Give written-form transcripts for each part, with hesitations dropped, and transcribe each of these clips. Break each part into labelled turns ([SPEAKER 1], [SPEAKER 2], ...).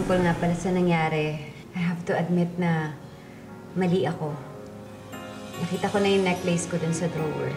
[SPEAKER 1] tungkol nga pala sa nangyari, I have to admit na mali ako. Nakita ko na yung necklace ko dun sa drawer.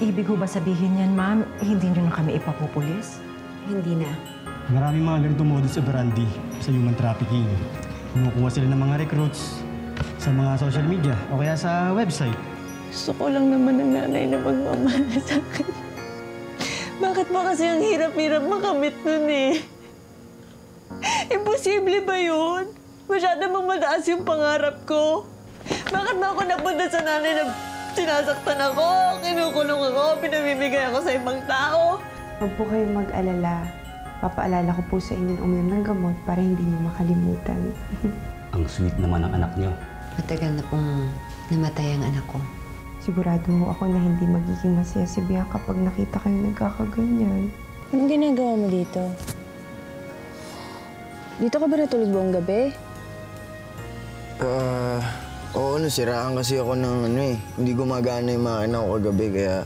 [SPEAKER 2] Ibig ho ba sabihin yan, ma'am, hindi nyo na kami ipapupulis?
[SPEAKER 1] Hindi na.
[SPEAKER 3] Maraming mga ganitong modus operandi sa human trafficking. Kumukuha sila ng mga recruits sa mga social media o kaya sa website.
[SPEAKER 4] Gusto ko lang naman ng nanay na magmamahal sa akin. Bakit ba kasi ang hirap-hirap makamit nun eh? Imposible ba yun? Masyado bang mataas yung pangarap ko? Bakit ba ako napunta sa nanay na sinasaktan ako, kinukulong ako, pinamimigay ako sa ibang tao?
[SPEAKER 5] Huwag po kayong mag-alala. Papaalala ko po sa inyo uminom ng gamot para hindi niyo makalimutan.
[SPEAKER 6] Ang sweet naman ng anak niyo.
[SPEAKER 1] Matagal na pong namatay ang anak ko.
[SPEAKER 5] Sigurado ho ako na hindi magiging masaya si Bianca kapag nakita kayo nagkakaganyan.
[SPEAKER 4] Anong ginagawa mo dito? Dito ka ba natulog buong gabi?
[SPEAKER 7] Oo, nasiraan kasi ako ng hindi gumagana yung makina ko kagabi, kaya...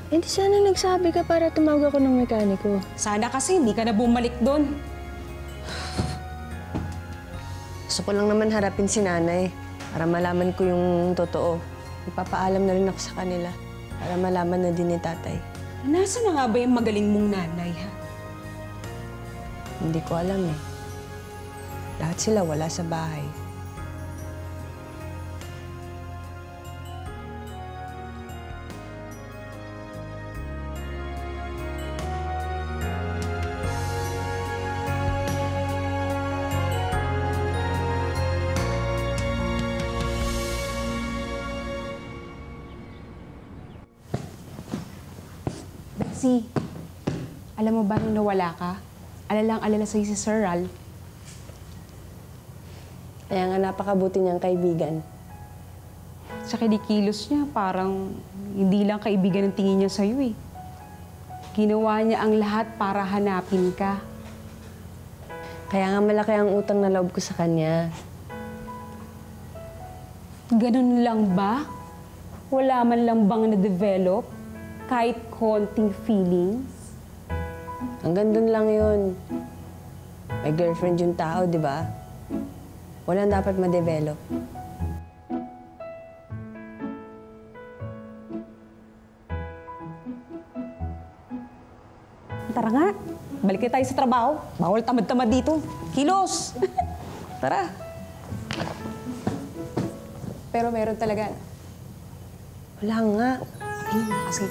[SPEAKER 4] Hindi sana nagsabi ka para tumawag ako ng mekaniko.
[SPEAKER 8] Sana kasi hindi ka na bumalik doon.
[SPEAKER 4] Gusto ko lang naman harapin si nanay para malaman ko yung totoo. Ipapaalam na rin ako sa kanila para malaman na din ni tatay.
[SPEAKER 8] Nasaan na nga ba yung magaling mong nanay, ha?
[SPEAKER 4] Hindi ko alam eh. Lahat sila wala sa bahay.
[SPEAKER 8] Betsy, alam mo ba nung nawala ka? Alalang-alala sa'yo si Sir Ral.
[SPEAKER 4] Kaya nga napakabuti niyang kaibigan.
[SPEAKER 8] Sa kinikilos niya, parang hindi lang kaibigan ng tingin niya sa'yo eh. Ginawa niya ang lahat para hanapin ka.
[SPEAKER 4] Kaya nga malaki ang utang na loob ko sa kanya.
[SPEAKER 8] Ganun lang ba? Wala man lang bang na-develop? Kahit konting feelings?
[SPEAKER 4] Hanggang dun lang yun. May girlfriend yung tao, di ba? Walang dapat ma-develop.
[SPEAKER 8] Tara nga, balik na tayo sa trabaho. Bawal tamad-tamad dito. Kilos! Tara. Pero meron talaga.
[SPEAKER 4] Wala nga.
[SPEAKER 8] Ay, kasi...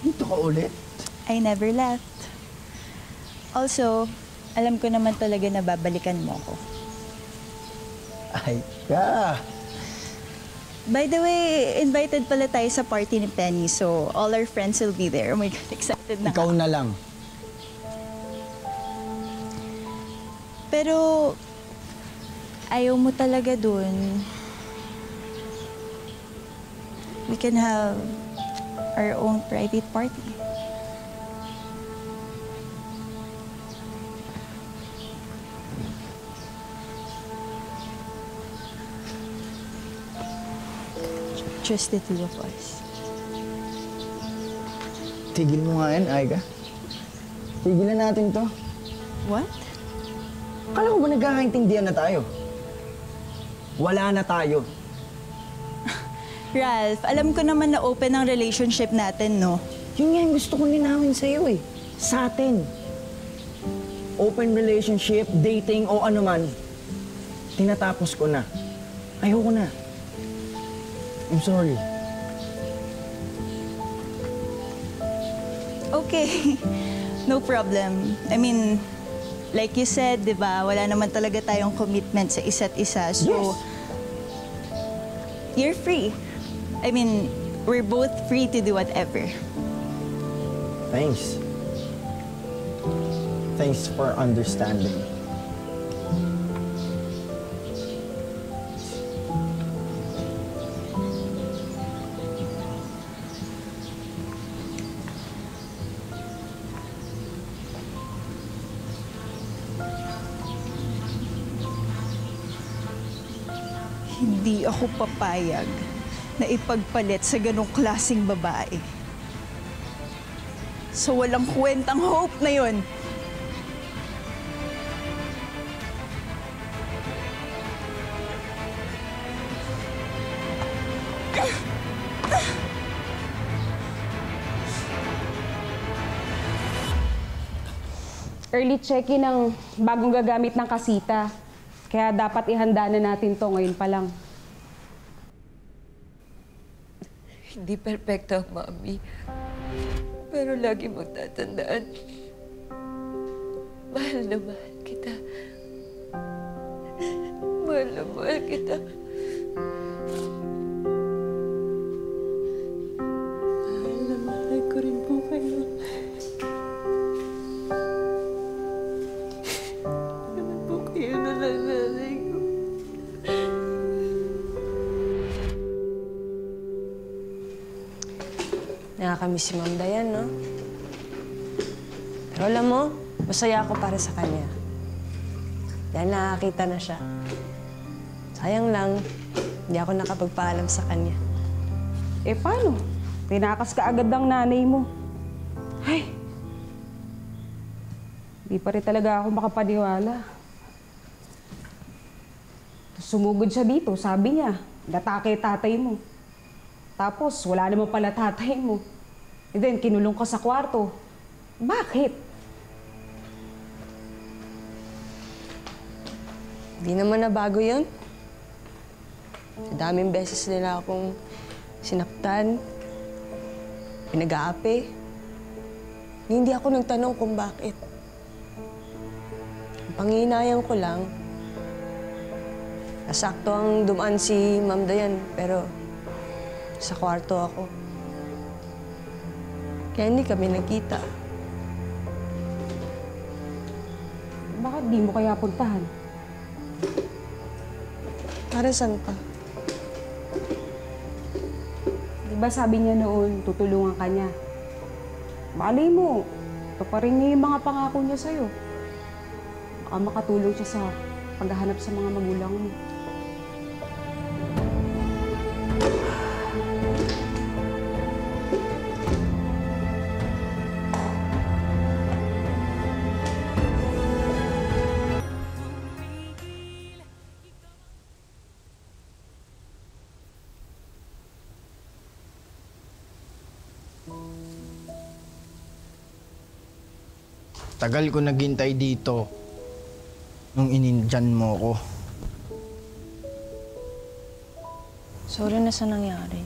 [SPEAKER 7] Dito ka ulit?
[SPEAKER 9] I never left. Also, alam ko naman talaga na babalikan mo ako.
[SPEAKER 7] Ay ka!
[SPEAKER 9] By the way, invited pala tayo sa party ni Penny, so all our friends will be there. Oh my God, excited na.
[SPEAKER 7] Ikaw na lang.
[SPEAKER 9] Pero, ayaw mo talaga dun. We can have our own private party. Just the two of us.
[SPEAKER 7] Tigil mo nga yan, Aiga. Tigilan natin to.
[SPEAKER 9] What?
[SPEAKER 7] Akala ko ba nagkakaintindihan na tayo? Wala na tayo.
[SPEAKER 9] Ralph, alam ko naman na open ang relationship natin, no?
[SPEAKER 7] Yun nga yung gusto kong linawin sa'yo eh. Sa atin. Open relationship, dating o ano man. Tinatapos ko na. Ayoko na. I'm sorry.
[SPEAKER 9] Okay. No problem. I mean, like you said, di ba, wala naman talaga tayong commitment sa isa't isa. So,
[SPEAKER 7] Yes.
[SPEAKER 9] You're free. I mean, we're both free to do whatever.
[SPEAKER 7] Thanks. Thanks for understanding.
[SPEAKER 9] Hindi ako papayag na ipagpalit sa ganong klaseng babae. So walang kwentang hope na yon.
[SPEAKER 8] Early check-in ang bagong gagamit ng kasita. Kaya dapat ihanda na natin to ngayon pa lang.
[SPEAKER 4] Hindi perfecto ang mami. Pero lagi mong tatandaan. Mahal na mahal kita. Mahal na mahal kita. Mahal na mahal ko rin po kayo. Naman po kayo na nanay ko.
[SPEAKER 10] Nakakamiss si Ma'am Dayan, no? Pero alam mo, masaya ako para sa kanya. Dahil nakakita na siya. Sayang lang, hindi ako nakapagpaalam sa kanya.
[SPEAKER 8] Eh, paano? Tinakas ka agad ng nanay mo. Ay! Di pa rin talaga ako makapaniwala. Sumugod siya dito, sabi niya, natake tatay mo. Tapos, wala naman pala tatay mo. And then, kinulong ka sa kwarto. Bakit?
[SPEAKER 10] Hindi naman nabago yun. Daming beses nila akong sinaktan, pinag-aapi. Hindi ako nagtanong kung bakit. Ang panginayang ko lang, nasakto ang dumaan si Ma'am Dayan, pero sa kwarto ako. Kaya hindi kami nagkita.
[SPEAKER 8] Bakit di mo kaya puntahan?
[SPEAKER 10] Para saan pa?
[SPEAKER 8] Di ba sabi niya noon, tutulungan ka niya? Malay mo, tuparin niya yung mga pangako niya sa'yo. Baka makatulong siya sa paghahanap sa mga magulang mo.
[SPEAKER 7] Tagal ko naghintay dito nung inindyan mo ko.
[SPEAKER 10] Sorry na sa nangyari.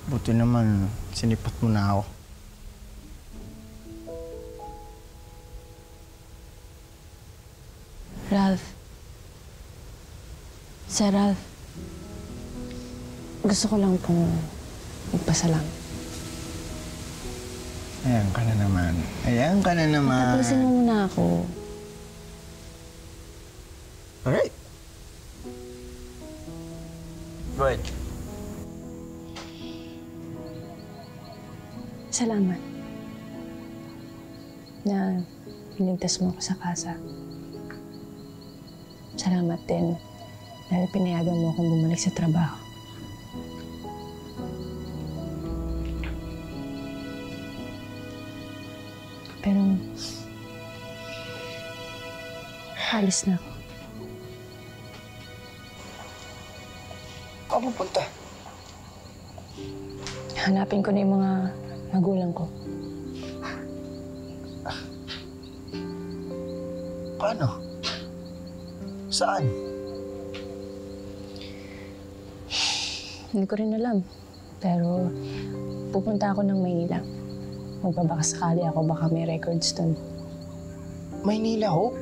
[SPEAKER 7] Buti naman, sinipat mo na ako.
[SPEAKER 10] Ralph. Sir Ralph. Gusto ko lang pong magpasalamat.
[SPEAKER 7] Ayan ka na naman. Ayan ka na naman.
[SPEAKER 10] Tapusin mo muna ako.
[SPEAKER 7] Alright. Go ahead.
[SPEAKER 10] Salamat. Na pinigtas mo ako sa kasa. Salamat din dahil pinayagan mo akong bumalik sa trabaho.
[SPEAKER 11] Alis na ako.
[SPEAKER 7] Saan pupunta?
[SPEAKER 11] Hanapin ko na yung mga magulang ko.
[SPEAKER 7] Paano? Saan?
[SPEAKER 11] Hindi ko rin alam. Pero pupunta ako ng Maynila. Magbabaka sakali ako, baka may records dun.
[SPEAKER 7] Maynila, Hope?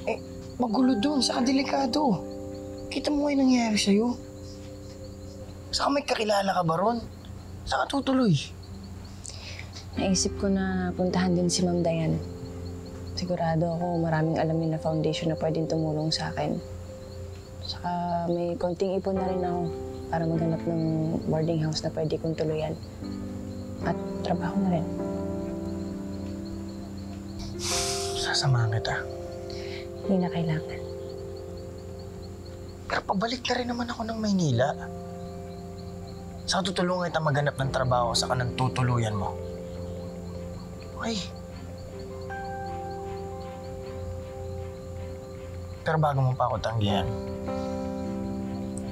[SPEAKER 7] Eh, magulo dun. Saka delikado. Kita mo nga yung nangyayari sa'yo. Saka may kakilala ka ba ron? Saan ka tutuloy?
[SPEAKER 11] Naisip ko na puntahan din si Ma'am Diane. Sigurado ako maraming alam niya na foundation na pwedeng tumulong sa akin. Saka may konting ipon na rin ako para maghanap ng boarding house na pwede kong tuluyan. At trabaho na rin.
[SPEAKER 7] Sasamahan kita.
[SPEAKER 11] Hindi na kailangan.
[SPEAKER 7] Pero pabalik na rin naman ako ng Maynila. Saka tutulungan kita maghanap ng trabaho sa kanang tutuluyan mo. Okay. Pero bago mo pa ako tanggihan,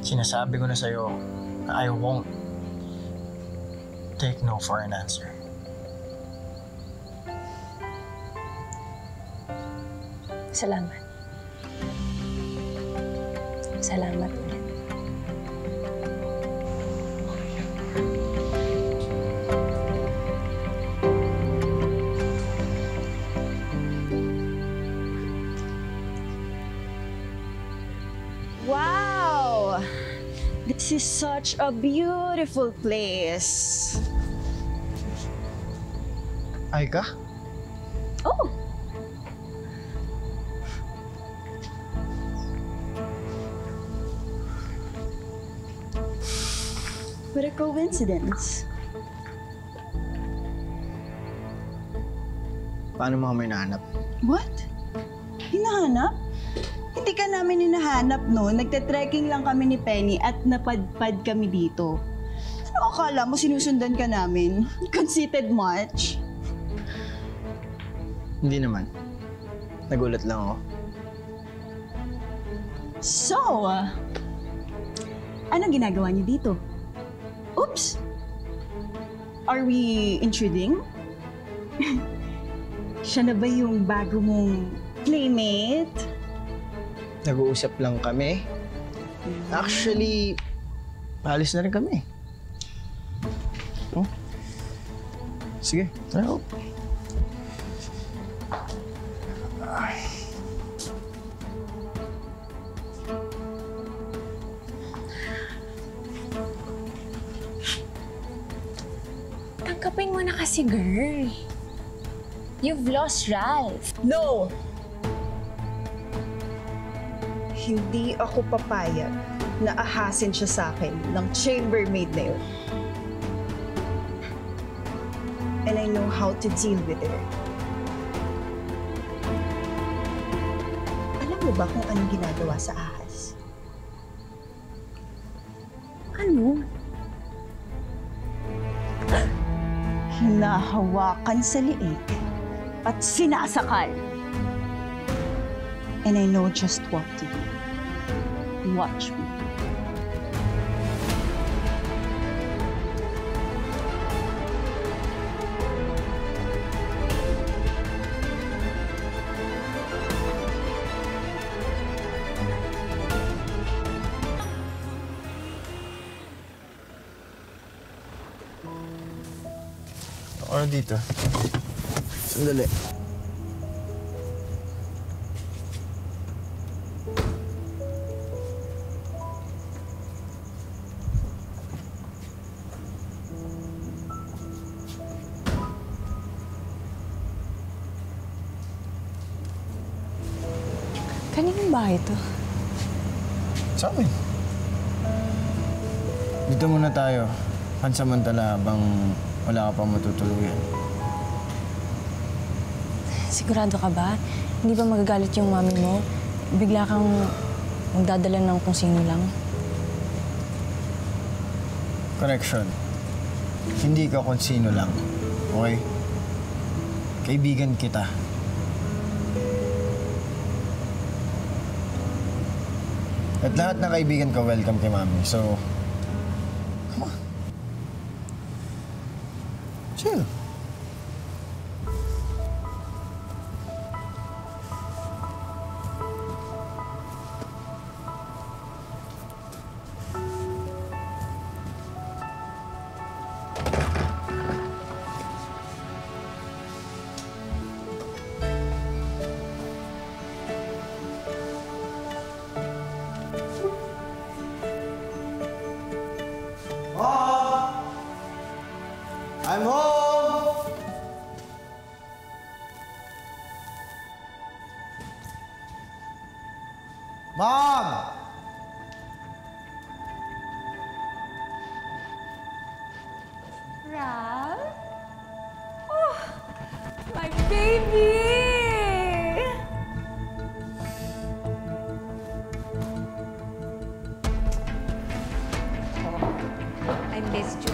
[SPEAKER 7] sinasabi ko na sa'yo na I won't take no for an answer.
[SPEAKER 11] Salamat. Salamat ulit.
[SPEAKER 9] Wow! This is such a beautiful place.
[SPEAKER 7] Ay ka?
[SPEAKER 9] Oh! What a coincidence.
[SPEAKER 7] Paano mo kami nahanap?
[SPEAKER 9] What? Hinahanap? Hindi ka namin hinahanap noon. Nagte-trekking lang kami ni Penny at napadpad kami dito. Ano akala mo sinusundan ka namin? Conceited much?
[SPEAKER 7] Hindi naman. Nagulat lang ako.
[SPEAKER 9] So, anong ginagawa niyo dito? Oops! Are we intruding? Siya na ba yung bago mong playmate?
[SPEAKER 7] Nag-uusap lang kami. Actually, alis na rin kami. Oh. Sige, tara.
[SPEAKER 11] Tanggapin mo na kasi, girl. You've lost Ralph.
[SPEAKER 9] No! Hindi ako papayag na ahasin siya sa akin ng chambermaid na yun. And I know how to deal with her. Alam mo ba kung anong ginagawa sa ahas?
[SPEAKER 11] Ano?
[SPEAKER 9] Hinahawakan sa liig at sinasakal. And I know just what to do. Watch me.
[SPEAKER 7] Ano dito? Sandali.
[SPEAKER 11] Kaninong bahay to?
[SPEAKER 7] Sa amin. Dito muna tayo. Pansamantala habang wala ka pang matutuluyan.
[SPEAKER 11] Sigurado ka ba? Hindi ba magagalit yung mami mo? Bigla kang magdadala ng kung sino lang?
[SPEAKER 7] Correction. Hindi ka kung sino lang. Okay? Kaibigan kita. At lahat ng kaibigan ko, welcome kay Mami. So, come on. Chill. I'm home! Mom!
[SPEAKER 12] Ralph? Oh, my baby!
[SPEAKER 1] Oh, I missed you.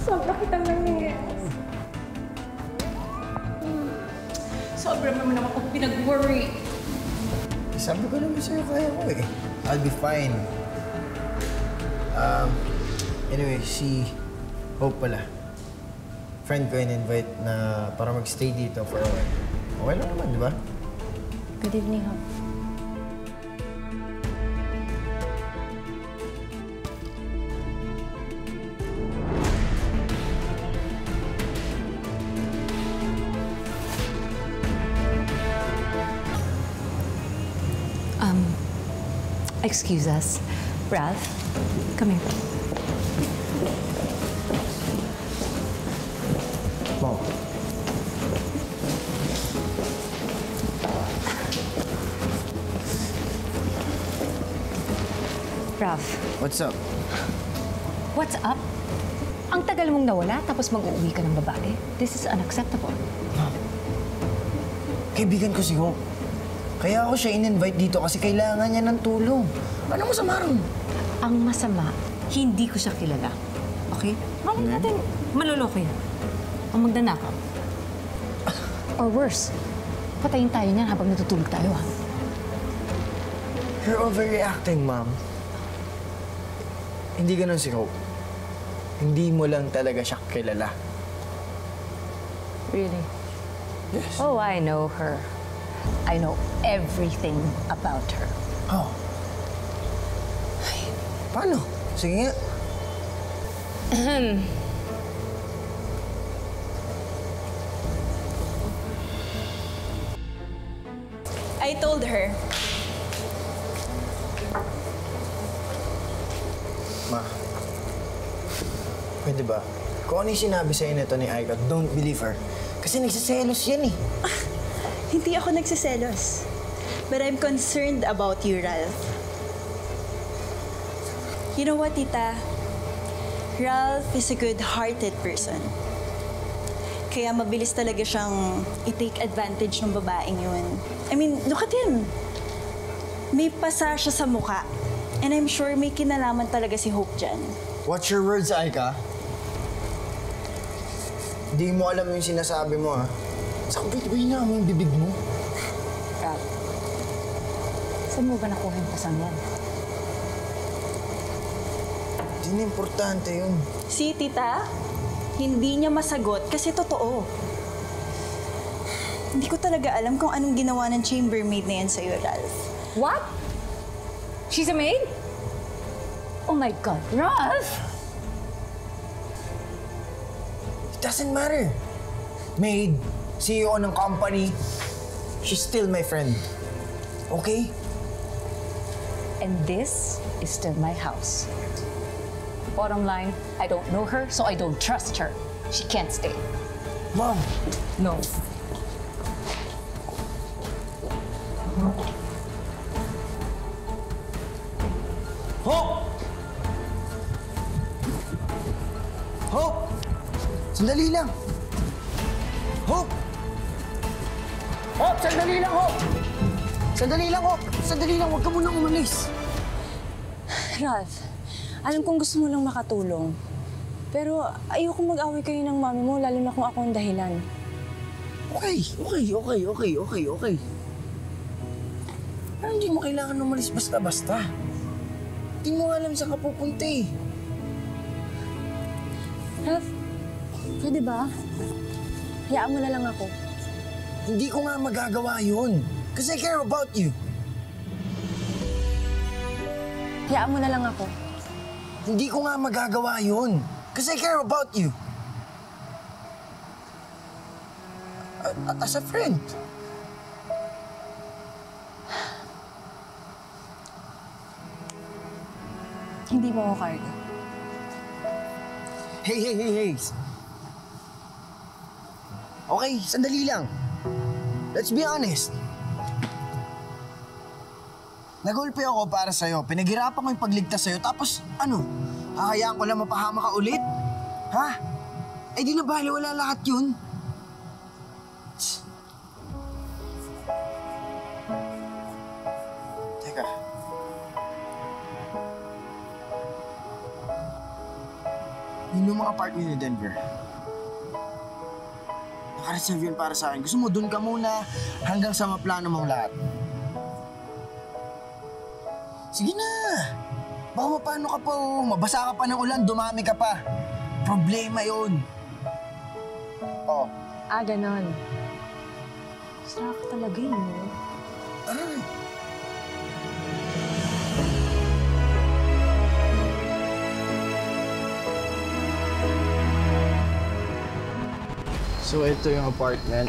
[SPEAKER 12] Sobra kitang nangyayaras. Sobra naman ako pinag-worry.
[SPEAKER 7] Sabi ko naman sa'yo, kaya ko eh. I'll be fine. Anyway, si Hope pala. Friend ko in-invite na para mag-stay dito for a while. Okay lang naman, di ba?
[SPEAKER 11] Good evening, Hope.
[SPEAKER 2] Excuse us. Ralph, come here.
[SPEAKER 7] Mom.
[SPEAKER 2] Ralph,
[SPEAKER 7] What's up?
[SPEAKER 2] what's up? Ang tagal mong nawala tapos mag-uuwi ka ng babae. This is unacceptable.
[SPEAKER 7] Kaibigan ko si Hope. Kaya ako siya in-invite dito kasi kailangan niya ng tulong. Ano masama ron?
[SPEAKER 2] Ang masama, hindi ko siya kilala. Okay? Malay natin, maluloko yan. Ang magnanakaw. Or worse, patayin tayo niyan habang natutulog tayo, ha?
[SPEAKER 7] You're overreacting, Mom. Hindi ganun si Hope. Hindi mo lang talaga siya kilala.
[SPEAKER 2] Really?
[SPEAKER 7] Yes.
[SPEAKER 2] Oh, I know her. I know everything about her.
[SPEAKER 7] Oh. Ay, paano? Sige nga.
[SPEAKER 9] I told her.
[SPEAKER 7] Ma, pwede ba? Kung ano yung sinabi sa'yo nito ni Aika, don't believe her. Kasi nagsiselos yan eh.
[SPEAKER 9] Hindi ako nagsiselos. But I'm concerned about you, Ralph. You know what, Tita? Ralph is a good-hearted person. Kaya mabilis talaga siyang i-take advantage ng babaeng yun. I mean, look at him. May pasa siya sa mukha. And I'm sure may kinalaman talaga si Hope dyan.
[SPEAKER 7] Watch your words, Aika. Hindi mo alam yung sinasabi mo, ha? Saan ko na mo yung bibig mo?
[SPEAKER 2] Ralph, saan mo ba nakuha yung pasang yan?
[SPEAKER 7] Hindi na importante yun.
[SPEAKER 9] Si Tita, hindi niya masagot kasi totoo. Hindi ko talaga alam kung anong ginawa ng chambermaid na yan sa'yo, Ralph.
[SPEAKER 2] What? She's a maid? Oh my God, Ralph!
[SPEAKER 7] It doesn't matter. Maid, CEO ng company, she's still my friend. Okay?
[SPEAKER 2] And this is still my house. Bottom line, I don't know her, so I don't trust her. She can't stay.
[SPEAKER 7] Mom!
[SPEAKER 2] No.
[SPEAKER 7] Hope! Hope! Sandali lang! Hope! Hope! Sandali lang, Hope! Sandali lang, Hope! Sandali lang, huwag ka munang umalis.
[SPEAKER 11] Ralph, alam kong gusto mo lang makatulong. Pero ayoko mag-away kayo ng mami mo, lalo na kung ako ang dahilan.
[SPEAKER 7] Okay. Pero hindi mo kailangan umalis basta-basta. Hindi mo alam saan ka pupunta eh.
[SPEAKER 11] Ralph, pwede ba? Hayaan mo na lang ako.
[SPEAKER 7] Hindi ko nga magagawa yun. Kasi I care about you.
[SPEAKER 11] Hayaan mo na lang ako.
[SPEAKER 7] Hindi ko nga magagawa yun. Kasi I care about you. As a friend.
[SPEAKER 11] Hindi mo ako karga.
[SPEAKER 7] Hey. Okay, sandali lang. Let's be honest. Nagulpi ako para sa'yo. Pinaghirapan ko yung pagligtas sa'yo. Tapos, ano? Hahayaan ko lang mapahama ka ulit? Ha? Eh di na baliwala lahat yun. Teka. Yun yung mga apartment ni Denver. Naka-reserve yun para sa akin. Gusto mo, dun ka muna hanggang sa maplano mong lahat. Sige na! Baka mapano ka pa o mabasa ka pa ng ulan, dumami ka pa. Problema yun. Oh.
[SPEAKER 11] Ganon. Sarap ka talaga yun, no?
[SPEAKER 7] Tara. So, ito yung apartment.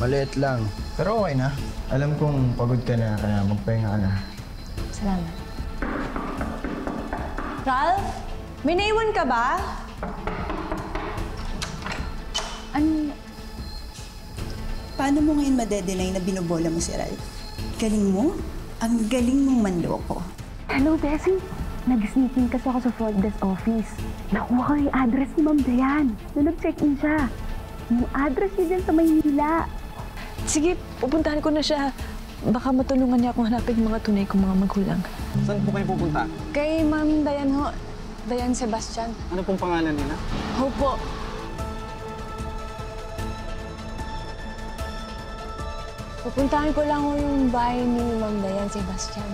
[SPEAKER 7] Maliit lang. Pero okay na. Alam kong pagod ka na, kaya magpahinga ka na.
[SPEAKER 11] Salamat.
[SPEAKER 9] Ralph, may naiwan ka ba? Paano mo ngayon madedenay na binobola mo si Ralph? Galing mo? Ang galing mong manloko.
[SPEAKER 13] Hello, Bessie. Nag-sneaking kasi ako sa front desk office. Nakuha ko yung address ni Ma'am Dayan na nag-check-in siya. Yung address niya dyan sa Maynila.
[SPEAKER 11] Sige, pupuntahan ko na siya. Baka matulungan niya akong hanapin yung mga tunay kong mga magulang.
[SPEAKER 3] Saan po kayo pupunta?
[SPEAKER 11] Kay Ma'am Dayan ho. Dayan Sebastian.
[SPEAKER 3] Ano pong pangalan nila?
[SPEAKER 11] Hope po. Pupuntahan ko lang ho yung bahay ni Ma'am Dayan Sebastian.